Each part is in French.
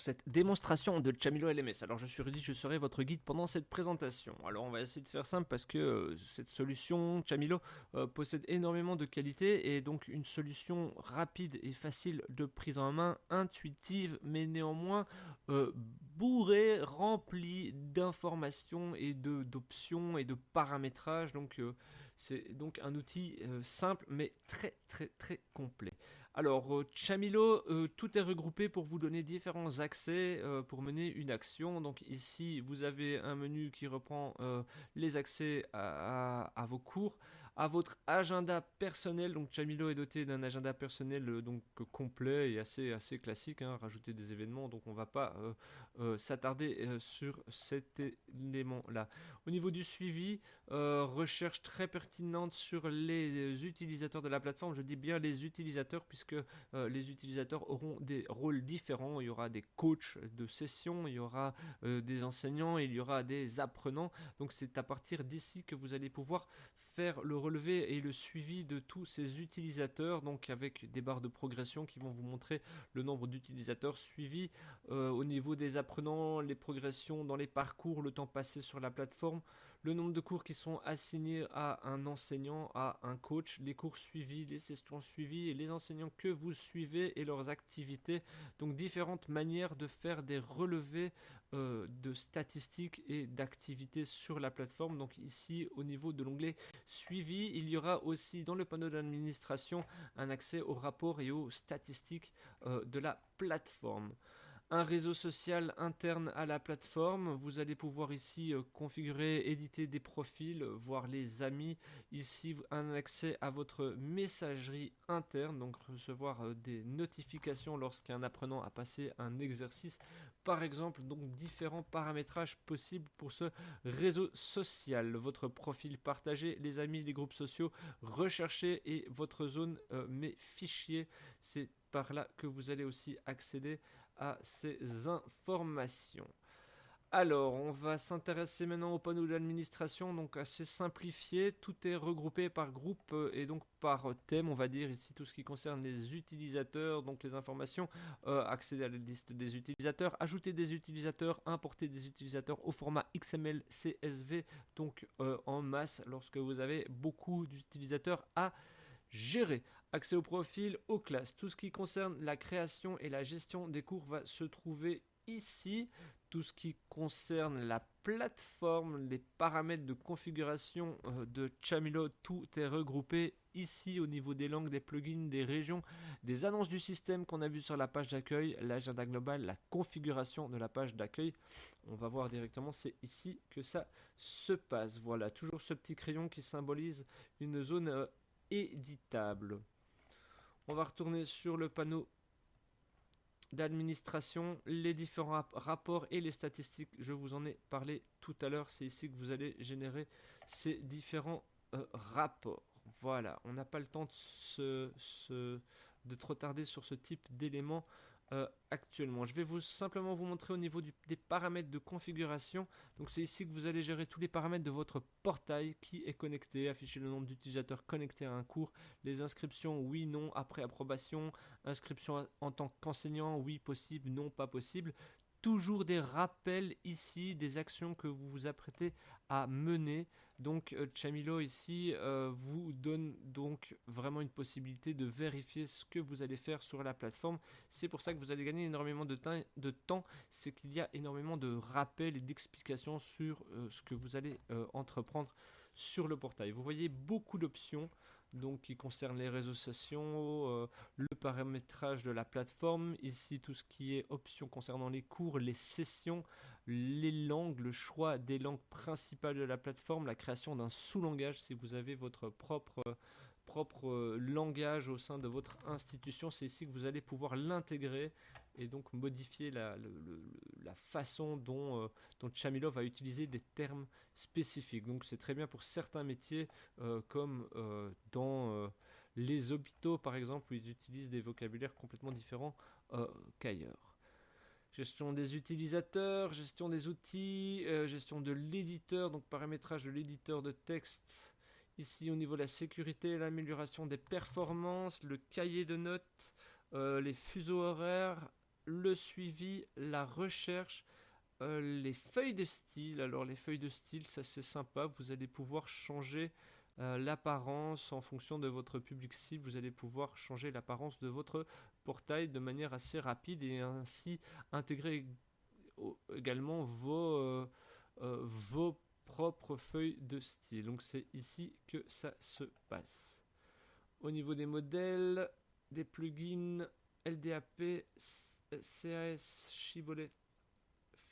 cette démonstration de Chamilo LMS. Alors je suis Rudy, je serai votre guide pendant cette présentation. Alors on va essayer de faire simple parce que cette solution Chamilo possède énormément de qualités et donc une solution rapide et facile de prise en main, intuitive mais néanmoins bourrée, remplie d'informations et d'options et de paramétrage. Donc c'est donc un outil simple mais très complet. Alors, Chamilo, tout est regroupé pour vous donner différents accès pour mener une action. Donc ici, vous avez un menu qui reprend les accès à vos cours, à votre agenda personnel. Donc Chamilo est doté d'un agenda personnel complet et assez classique, hein, rajouter des événements. Donc on ne va pas s'attarder sur cet élément-là. Au niveau du suivi, recherche très pertinente sur les utilisateurs de la plateforme. Je dis bien les utilisateurs puisque les utilisateurs auront des rôles différents. Il y aura des coachs de session, il y aura des enseignants, il y aura des apprenants. Donc c'est à partir d'ici que vous allez pouvoir faire le relevé et le suivi de tous ces utilisateurs, donc avec des barres de progression qui vont vous montrer le nombre d'utilisateurs suivis au niveau des apprenants, les progressions dans les parcours, le temps passé sur la plateforme, le nombre de cours qui sont assignés à un enseignant, à un coach, les cours suivis, les sessions suivies et les enseignants que vous suivez et leurs activités. Donc différentes manières de faire des relevés de statistiques et d'activités sur la plateforme. Donc ici au niveau de l'onglet suivi, il y aura aussi dans le panneau d'administration un accès aux rapports et aux statistiques de la plateforme. Un réseau social interne à la plateforme. Vous allez pouvoir ici configurer, éditer des profils, voir les amis. Ici, un accès à votre messagerie interne, donc recevoir des notifications lorsqu'un apprenant a passé un exercice. Par exemple, donc différents paramétrages possibles pour ce réseau social. Votre profil partagé, les amis, les groupes sociaux recherchés et votre zone mes fichiers. C'est par là que vous allez aussi accéder à ces informations. Alors, on va s'intéresser maintenant au panneau d'administration, donc assez simplifié. Tout est regroupé par groupe et donc par thème, on va dire ici tout ce qui concerne les utilisateurs, donc les informations, accéder à la liste des utilisateurs, ajouter des utilisateurs, importer des utilisateurs au format XML, CSV, donc en masse lorsque vous avez beaucoup d'utilisateurs à gérer. Accès au profil, aux classes. Tout ce qui concerne la création et la gestion des cours va se trouver ici. Tout ce qui concerne la plateforme, les paramètres de configuration de Chamilo, tout est regroupé ici au niveau des langues, des plugins, des régions, des annonces du système qu'on a vu sur la page d'accueil, l'agenda global, la configuration de la page d'accueil. On va voir directement, c'est ici que ça se passe. Voilà, toujours ce petit crayon qui symbolise une zone éditable. On va retourner sur le panneau d'administration, les différents rapports et les statistiques. Je vous en ai parlé tout à l'heure. C'est ici que vous allez générer ces différents rapports. Voilà, on n'a pas le temps de trop tarder sur ce type d'éléments actuellement. Je vais simplement vous montrer au niveau des paramètres de configuration. Donc c'est ici que vous allez gérer tous les paramètres de votre portail qui est connecté, afficher le nombre d'utilisateurs connectés à un cours, les inscriptions, oui, non, après approbation, inscription en tant qu'enseignant, oui, possible, non, pas possible. Toujours des rappels ici, des actions que vous vous apprêtez à mener. Donc Chamilo ici vous donne donc vraiment une possibilité de vérifier ce que vous allez faire sur la plateforme. C'est pour ça que vous allez gagner énormément de temps. C'est qu'il y a énormément de rappels et d'explications sur ce que vous allez entreprendre sur le portail. Vous voyez beaucoup d'options donc qui concernent les réseaux sociaux, le paramétrage de la plateforme, ici tout ce qui est options concernant les cours, les sessions, les langues, le choix des langues principales de la plateforme, la création d'un sous-langage si vous avez votre propre langage au sein de votre institution, c'est ici que vous allez pouvoir l'intégrer et donc modifier la façon dont Chamilo va utiliser des termes spécifiques. Donc c'est très bien pour certains métiers comme dans les hôpitaux par exemple où ils utilisent des vocabulaires complètement différents qu'ailleurs. Gestion des utilisateurs, gestion des outils, gestion de l'éditeur, donc paramétrage de l'éditeur de texte. Ici au niveau de la sécurité, l'amélioration des performances, le cahier de notes, les fuseaux horaires, le suivi, la recherche, les feuilles de style. Alors les feuilles de style, ça c'est sympa, vous allez pouvoir changer l'apparence en fonction de votre public cible, vous allez pouvoir changer l'apparence de votre portail de manière assez rapide et ainsi intégrer également vos propres feuilles de style. Donc c'est ici que ça se passe. Au niveau des modèles, des plugins, LDAP, CAS, Shibboleth,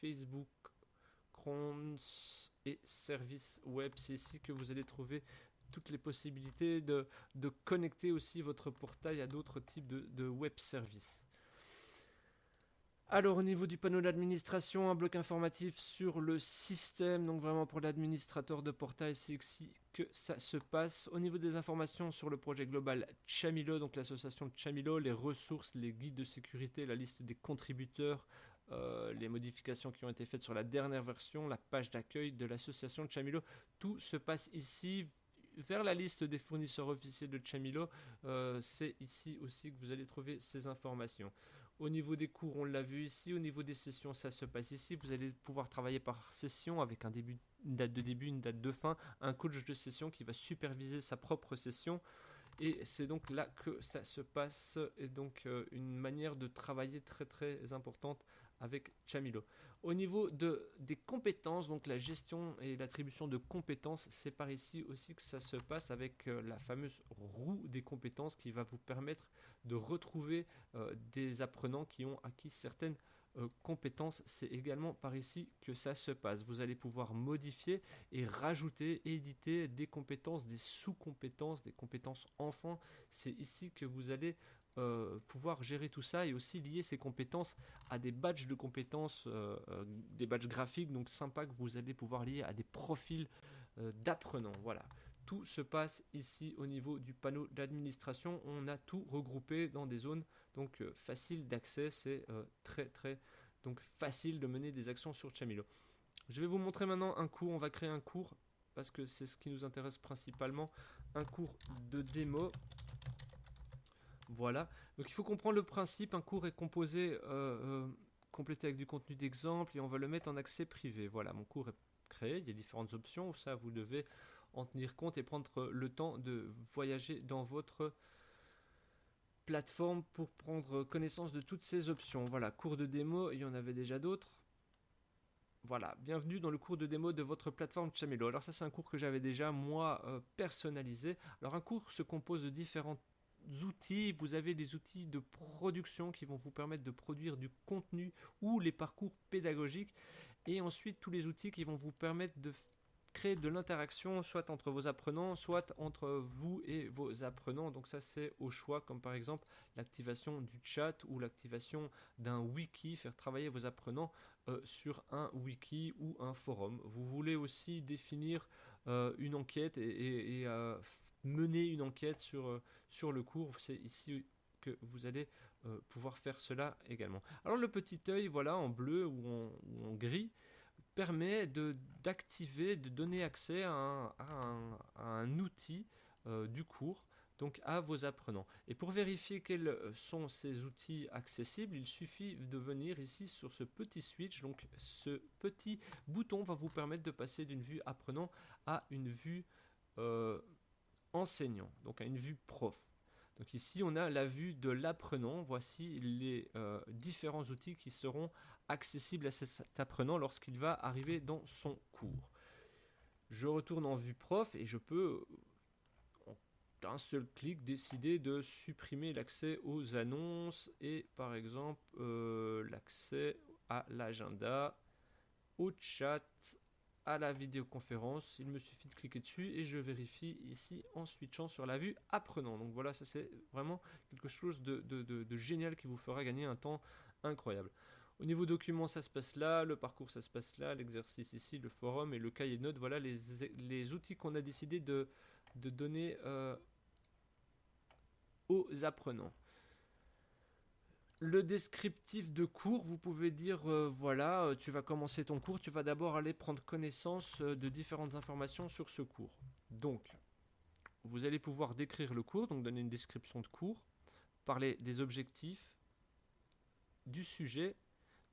Facebook, Crons et services web. C'est ici que vous allez trouver toutes les possibilités de connecter aussi votre portail à d'autres types de web services. Alors au niveau du panneau d'administration, un bloc informatif sur le système, donc vraiment pour l'administrateur de portail, c'est ici que ça se passe. Au niveau des informations sur le projet global Chamilo, donc l'association Chamilo, les ressources, les guides de sécurité, la liste des contributeurs, les modifications qui ont été faites sur la dernière version, la page d'accueil de l'association Chamilo, tout se passe ici. Vers la liste des fournisseurs officiels de Chamilo, c'est ici aussi que vous allez trouver ces informations. Au niveau des cours, on l'a vu ici. Au niveau des sessions, ça se passe ici. Vous allez pouvoir travailler par session avec une date de début, une date de fin, un coach de session qui va superviser sa propre session. Et c'est donc là que ça se passe. Et donc une manière de travailler très très importante avec Chamilo. Au niveau des compétences, donc la gestion et l'attribution de compétences, c'est par ici aussi que ça se passe avec la fameuse roue des compétences qui va vous permettre de retrouver des apprenants qui ont acquis certaines compétences. C'est également par ici que ça se passe. Vous allez pouvoir modifier et rajouter, éditer des compétences, des sous-compétences, des compétences enfants. C'est ici que vous allez pouvoir gérer tout ça et aussi lier ces compétences à des badges de compétences, des badges graphiques, donc sympa que vous allez pouvoir lier à des profils d'apprenants. Voilà. Tout se passe ici au niveau du panneau d'administration. On a tout regroupé dans des zones donc faciles d'accès. C'est très très donc facile de mener des actions sur Chamilo. Je vais vous montrer maintenant un cours. On va créer un cours parce que c'est ce qui nous intéresse principalement. Un cours de démo. Voilà. Donc il faut comprendre le principe. Un cours est composé, complété avec du contenu d'exemple et on va le mettre en accès privé. Voilà, mon cours est créé. Il y a différentes options. Ça, vous devez en tenir compte et prendre le temps de voyager dans votre plateforme pour prendre connaissance de toutes ces options. Voilà, cours de démo, il y en avait déjà d'autres. Voilà, bienvenue dans le cours de démo de votre plateforme Chamilo. Alors ça c'est un cours que j'avais déjà moi personnalisé. Alors un cours se compose de différents outils. Vous avez des outils de production qui vont vous permettre de produire du contenu ou les parcours pédagogiques et ensuite tous les outils qui vont vous permettre de créer de l'interaction soit entre vos apprenants, soit entre vous et vos apprenants. Donc ça c'est au choix, comme par exemple l'activation du chat ou l'activation d'un wiki, faire travailler vos apprenants sur un wiki ou un forum. Vous voulez aussi définir une enquête et mener une enquête sur le cours. C'est ici que vous allez pouvoir faire cela également. Alors le petit œil, voilà, en bleu ou en gris, permet d'activer, de donner accès à un outil du cours, donc à vos apprenants. Et pour vérifier quels sont ces outils accessibles, il suffit de venir ici sur ce petit switch. Donc ce petit bouton va vous permettre de passer d'une vue apprenant à une vue enseignant, donc à une vue prof. Donc ici, on a la vue de l'apprenant. Voici les différents outils qui seront accessibles à cet apprenant lorsqu'il va arriver dans son cours. Je retourne en vue prof et je peux, en un seul clic, décider de supprimer l'accès aux annonces et par exemple l'accès à l'agenda, au chat, à la vidéoconférence. Il me suffit de cliquer dessus et je vérifie ici en switchant sur la vue apprenant. Donc voilà, ça c'est vraiment quelque chose de génial qui vous fera gagner un temps incroyable. Au niveau documents, ça se passe là, le parcours, ça se passe là, l'exercice ici, le forum et le cahier de notes. Voilà les outils qu'on a décidé de donner aux apprenants. Le descriptif de cours, vous pouvez dire, voilà, tu vas commencer ton cours, tu vas d'abord aller prendre connaissance de différentes informations sur ce cours. Donc, vous allez pouvoir décrire le cours, donc donner une description de cours, parler des objectifs, du sujet,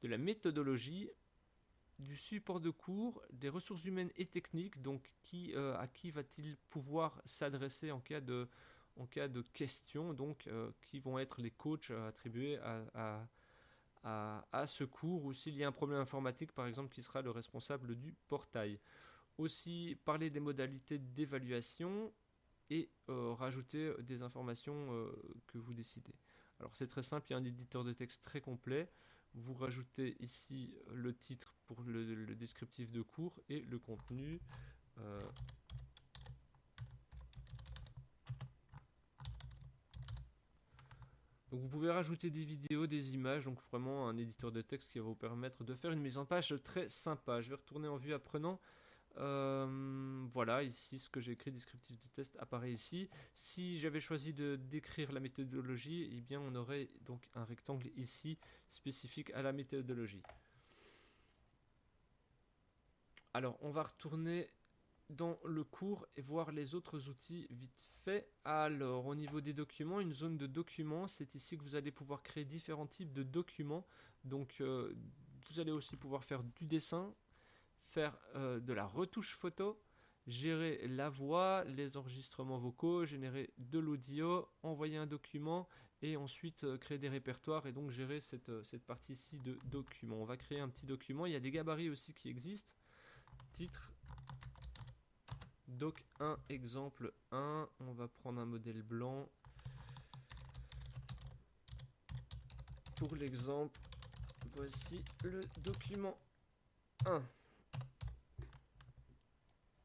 de la méthodologie, du support de cours, des ressources humaines et techniques, donc à qui va-t-il pouvoir s'adresser en cas de questions, donc qui vont être les coachs attribués à ce cours, ou s'il y a un problème informatique par exemple, qui sera le responsable du portail. Aussi parler des modalités d'évaluation et rajouter des informations que vous décidez. Alors c'est très simple, il y a un éditeur de texte très complet. Vous rajoutez ici le titre pour le descriptif de cours et le contenu. Donc vous pouvez rajouter des vidéos, des images, donc vraiment un éditeur de texte qui va vous permettre de faire une mise en page très sympa. Je vais retourner en vue apprenant. Voilà, ici ce que j'ai écrit, descriptif du test, apparaît ici. Si j'avais choisi de décrire la méthodologie, eh bien on aurait donc un rectangle ici spécifique à la méthodologie. Alors on va retourner dans le cours et voir les autres outils vite fait. Alors au niveau des documents, une zone de documents, c'est ici que vous allez pouvoir créer différents types de documents. Donc vous allez aussi pouvoir faire du dessin, faire de la retouche photo, gérer la voix, les enregistrements vocaux, générer de l'audio, envoyer un document et ensuite créer des répertoires et donc gérer cette partie ici de documents. On va créer un petit document, il y a des gabarits aussi qui existent. Titre doc 1 exemple 1, on va prendre un modèle blanc. Pour l'exemple, voici le document 1.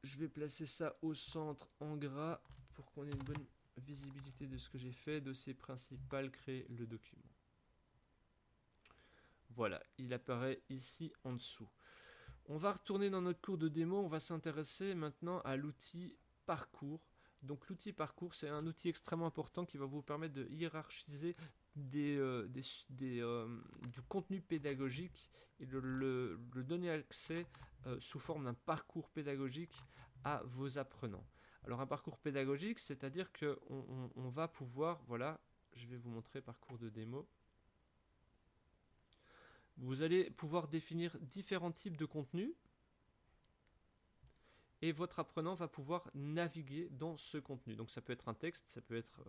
Je vais placer ça au centre en gras pour qu'on ait une bonne visibilité de ce que j'ai fait. Dossier principal, créer le document. Voilà, il apparaît ici en dessous. On va retourner dans notre cours de démo. On va s'intéresser maintenant à l'outil parcours. Donc l'outil parcours, c'est un outil extrêmement important qui va vous permettre de hiérarchiser du contenu pédagogique et de le donner accès sous forme d'un parcours pédagogique à vos apprenants. Alors un parcours pédagogique, c'est-à-dire qu'on va pouvoir, voilà, je vais vous montrer parcours de démo. Vous allez pouvoir définir différents types de contenus et votre apprenant va pouvoir naviguer dans ce contenu. Donc ça peut être un texte, ça peut être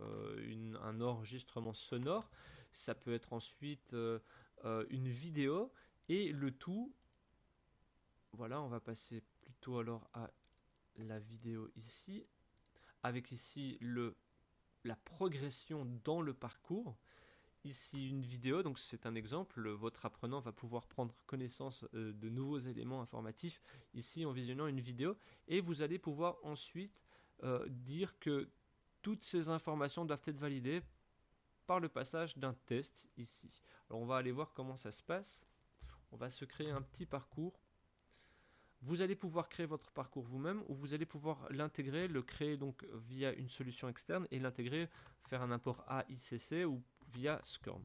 un enregistrement sonore, ça peut être ensuite une vidéo et le tout, voilà, on va passer plutôt alors à la vidéo ici, avec ici la progression dans le parcours. Ici une vidéo, donc c'est un exemple, votre apprenant va pouvoir prendre connaissance de nouveaux éléments informatifs ici en visionnant une vidéo et vous allez pouvoir ensuite dire que toutes ces informations doivent être validées par le passage d'un test ici. Alors on va aller voir comment ça se passe. On va se créer un petit parcours. Vous allez pouvoir créer votre parcours vous-même ou vous allez pouvoir l'intégrer, le créer donc via une solution externe et l'intégrer, faire un import AICC ou via SCORM.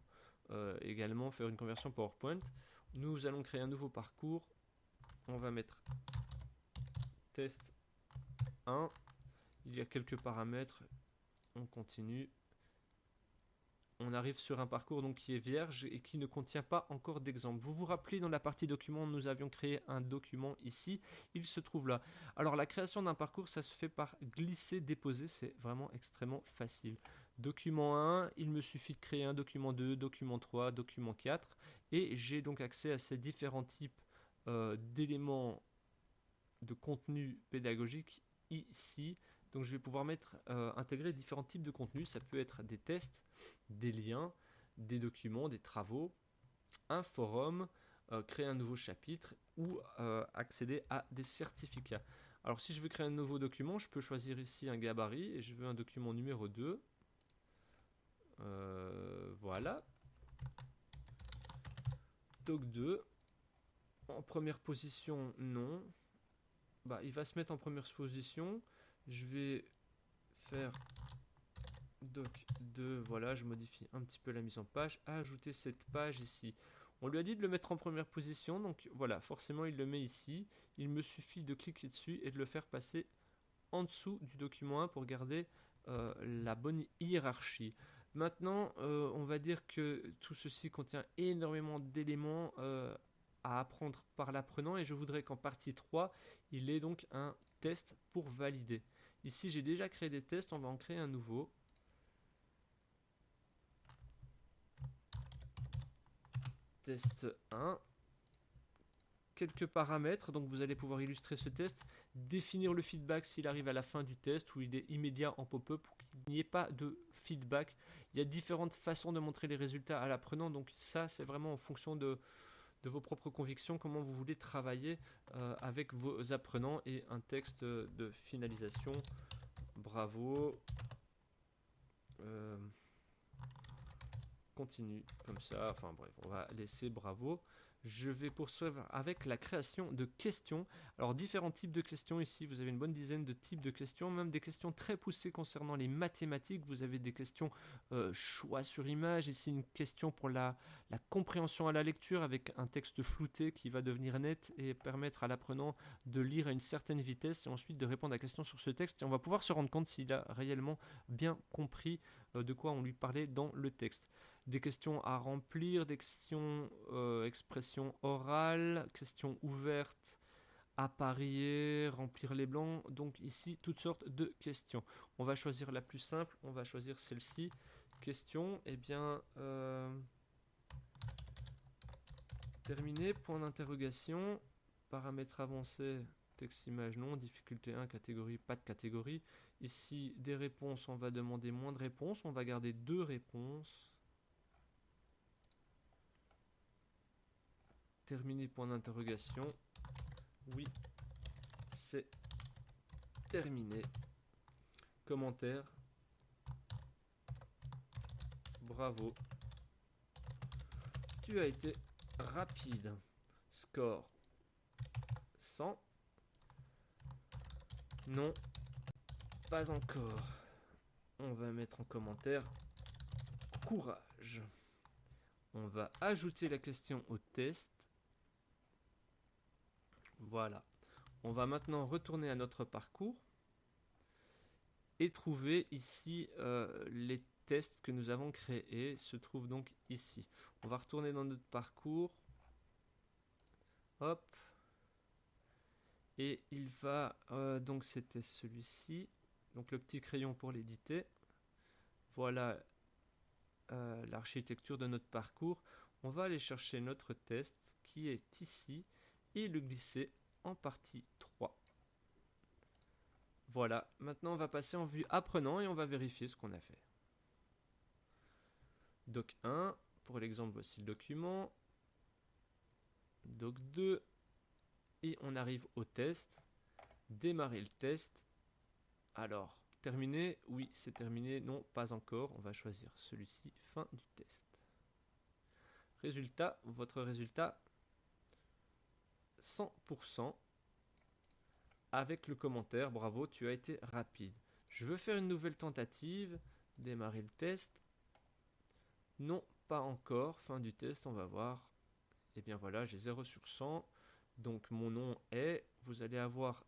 Également faire une conversion PowerPoint. Nous allons créer un nouveau parcours. On va mettre test 1. Il y a quelques paramètres. On continue. On arrive sur un parcours donc qui est vierge et qui ne contient pas encore d'exemple. Vous vous rappelez, dans la partie document, nous avions créé un document ici. Il se trouve là. Alors la création d'un parcours, ça se fait par glisser-déposer. C'est vraiment extrêmement facile. Document 1, il me suffit de créer un document 2, document 3, document 4. Et j'ai donc accès à ces différents types d'éléments de contenu pédagogique ici. Donc je vais pouvoir intégrer différents types de contenus. Ça peut être des tests, des liens, des documents, des travaux, un forum, créer un nouveau chapitre ou accéder à des certificats. Alors si je veux créer un nouveau document, je peux choisir ici un gabarit et je veux un document numéro 2. Voilà. Doc 2. En première position, non. Bah, il va se mettre en première position. Je vais faire doc 2, voilà, je modifie un petit peu la mise en page, ajouter cette page ici. On lui a dit de le mettre en première position, donc voilà, forcément il le met ici. Il me suffit de cliquer dessus et de le faire passer en dessous du document 1 pour garder la bonne hiérarchie. Maintenant, on va dire que tout ceci contient énormément d'éléments à apprendre par l'apprenant et je voudrais qu'en partie 3, il ait donc un test pour valider. Ici, j'ai déjà créé des tests, on va en créer un nouveau. Test 1. Quelques paramètres, donc vous allez pouvoir illustrer ce test, définir le feedback s'il arrive à la fin du test ou il est immédiat en pop-up pour qu'il n'y ait pas de feedback. Il y a différentes façons de montrer les résultats à l'apprenant, donc ça c'est vraiment en fonction de vos propres convictions, comment vous voulez travailler avec vos apprenants et un texte de finalisation. Bravo. Continue comme ça, enfin bref, on va laisser bravo. Je vais poursuivre avec la création de questions. Alors différents types de questions ici, vous avez une bonne dizaine de types de questions, même des questions très poussées concernant les mathématiques. Vous avez des questions choix sur image, ici une question pour la compréhension à la lecture avec un texte flouté qui va devenir net et permettre à l'apprenant de lire à une certaine vitesse et ensuite de répondre à la question sur ce texte. Et on va pouvoir se rendre compte s'il a réellement bien compris de quoi on lui parlait dans le texte. Des questions à remplir, des questions expression orale, questions ouvertes à parier, remplir les blancs. Donc ici, toutes sortes de questions. On va choisir la plus simple, on va choisir celle-ci. Question, eh bien, terminé, point d'interrogation, paramètres avancés, texte, image, non, difficulté 1, catégorie, pas de catégorie. Ici, des réponses, on va demander moins de réponses, on va garder 2 réponses. Terminé, point d'interrogation. Oui, c'est terminé. Commentaire. Bravo. Tu as été rapide. Score 100. Non, pas encore. On va mettre en commentaire courage. On va ajouter la question au test. Voilà. On va maintenant retourner à notre parcours et trouver ici les tests que nous avons créés se trouvent donc ici. On va retourner dans notre parcours. Hop. Et il va, donc c'était celui-ci. Donc le petit crayon pour l'éditer. Voilà l'architecture de notre parcours. On va aller chercher notre test qui est ici et le glisser en partie 3. Voilà, maintenant on va passer en vue apprenant et on va vérifier ce qu'on a fait. Doc 1, pour l'exemple, voici le document. Doc 2, et on arrive au test. Démarrer le test. Alors, terminé? Oui, c'est terminé. Non, pas encore. On va choisir celui-ci, fin du test. Résultat, votre résultat, 100%. Avec le commentaire, bravo, tu as été rapide. Je veux faire une nouvelle tentative. Démarrer le test. Non, pas encore. Fin du test, on va voir. Et bien voilà, j'ai 0 sur 100. Donc mon nom est, vous allez avoir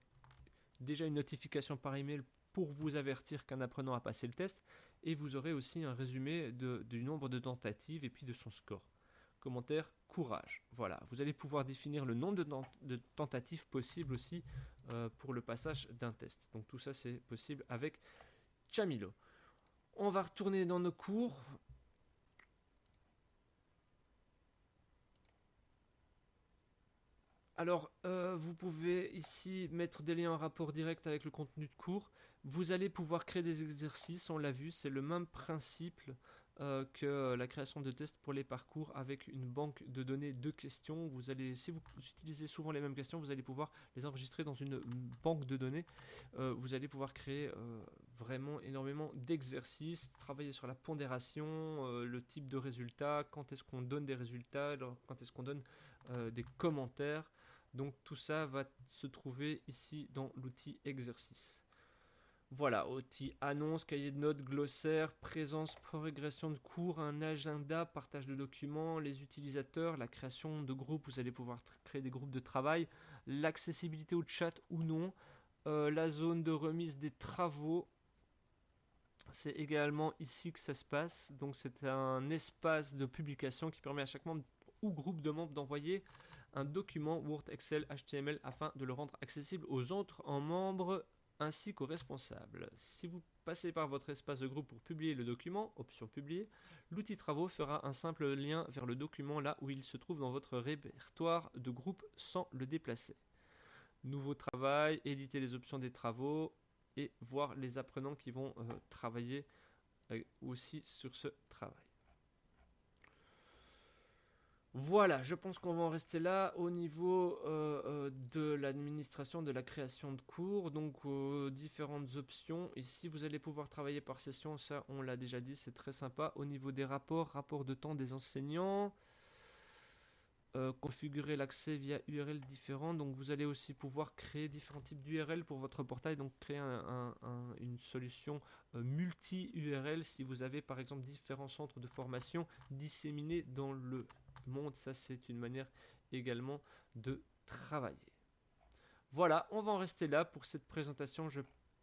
déjà une notification par email pour vous avertir qu'un apprenant a passé le test. Et vous aurez aussi un résumé du nombre de tentatives et puis de son score. Commentaire, courage. Voilà, vous allez pouvoir définir le nombre de tentatives possibles aussi pour le passage d'un test. Donc tout ça c'est possible avec Chamilo. On va retourner dans nos cours. Alors, vous pouvez ici mettre des liens en rapport direct avec le contenu de cours. Vous allez pouvoir créer des exercices, on l'a vu, c'est le même principe que la création de tests pour les parcours avec une banque de données de questions. Vous allez, si vous utilisez souvent les mêmes questions, vous allez pouvoir les enregistrer dans une banque de données. Vous allez pouvoir créer vraiment énormément d'exercices, travailler sur la pondération, le type de résultats, quand est-ce qu'on donne des résultats, quand est-ce qu'on donne des commentaires. Donc tout ça va se trouver ici dans l'outil exercice. Voilà, outil annonce, cahier de notes, glossaire, présence, progression de cours, un agenda, partage de documents, les utilisateurs, la création de groupes, vous allez pouvoir créer des groupes de travail, l'accessibilité au chat ou non, la zone de remise des travaux, C'est également ici que ça se passe. Donc c'est un espace de publication qui permet à chaque membre ou groupe de membres d'envoyer un document Word, Excel, HTML afin de le rendre accessible aux autres en membres ainsi qu'aux responsables. Si vous passez par votre espace de groupe pour publier le document, option publier, l'outil travaux fera un simple lien vers le document là où il se trouve dans votre répertoire de groupe sans le déplacer. Nouveau travail, éditer les options des travaux et voir les apprenants qui vont travailler aussi sur ce travail. Voilà, je pense qu'on va en rester là au niveau de l'administration, de la création de cours. Donc, différentes options. Ici, vous allez pouvoir travailler par session. Ça, on l'a déjà dit, c'est très sympa. Au niveau des rapports, rapport de temps des enseignants. Configurer l'accès via URL différents. Donc, vous allez aussi pouvoir créer différents types d'URL pour votre portail. Donc, créer une solution multi-URL si vous avez, par exemple, différents centres de formation disséminés dans le monde. Ça, c'est une manière également de travailler. Voilà, on va en rester là pour cette présentation.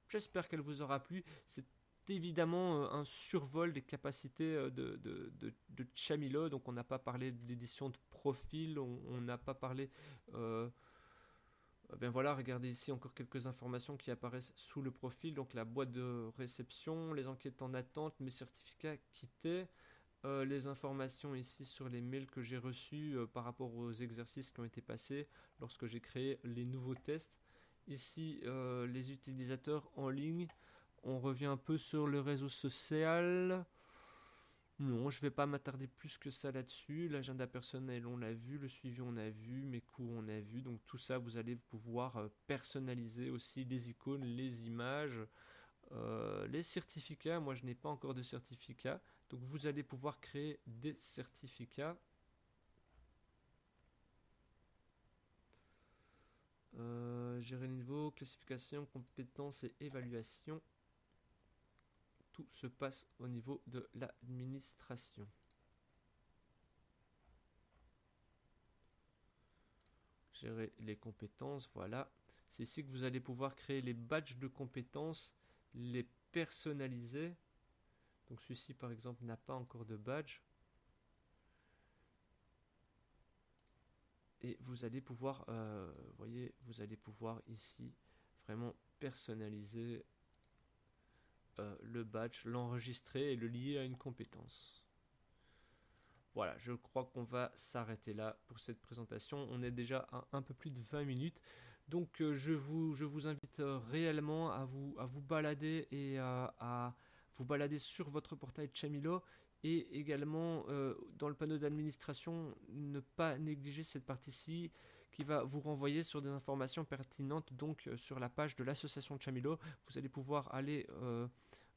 J'espère qu'elle vous aura plu. C'est évidemment un survol des capacités de Chamilo. Donc on n'a pas parlé de l'édition de profil, on n'a pas parlé... ben voilà, regardez ici encore quelques informations qui apparaissent sous le profil. Donc la boîte de réception, les enquêtes en attente, mes certificats quittés. Les informations ici sur les mails que j'ai reçus par rapport aux exercices qui ont été passés lorsque j'ai créé les nouveaux tests. Ici, les utilisateurs en ligne. On revient un peu sur le réseau social. Non, je ne vais pas m'attarder plus que ça là-dessus. L'agenda personnel, on l'a vu. Le suivi, on a vu. Mes cours, on a vu. Donc tout ça, vous allez pouvoir personnaliser aussi les icônes, les images. Les certificats, moi je n'ai pas encore de certificat, donc vous allez pouvoir créer des certificats. Gérer les niveaux, classification, compétences et évaluation. Tout se passe au niveau de l'administration. Gérer les compétences, voilà. C'est ici que vous allez pouvoir créer les badges de compétences, les personnaliser. Donc celui-ci par exemple n'a pas encore de badge. Et vous allez pouvoir, voyez, vous allez pouvoir ici vraiment personnaliser le badge, l'enregistrer et le lier à une compétence. Voilà, je crois qu'on va s'arrêter là pour cette présentation. On est déjà à un peu plus de 20 minutes. Donc je vous invite réellement à vous balader et à vous balader sur votre portail Chamilo. Et également dans le panneau d'administration, ne pas négliger cette partie-ci qui va vous renvoyer sur des informations pertinentes. Donc sur la page de l'association Chamilo, vous allez pouvoir aller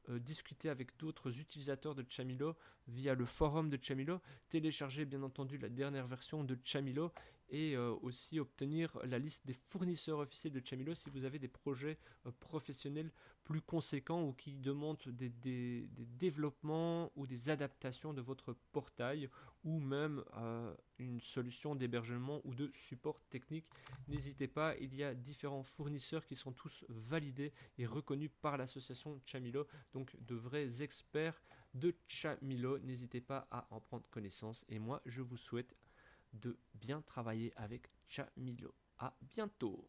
discuter avec d'autres utilisateurs de Chamilo via le forum de Chamilo, télécharger bien entendu la dernière version de Chamilo et aussi obtenir la liste des fournisseurs officiels de Chamilo si vous avez des projets professionnels plus conséquents ou qui demandent des développements ou des adaptations de votre portail ou même une solution d'hébergement ou de support technique. N'hésitez pas, il y a différents fournisseurs qui sont tous validés et reconnus par l'association Chamilo, donc de vrais experts de Chamilo. N'hésitez pas à en prendre connaissance et moi je vous souhaite de bien travailler avec Chamilo. À bientôt.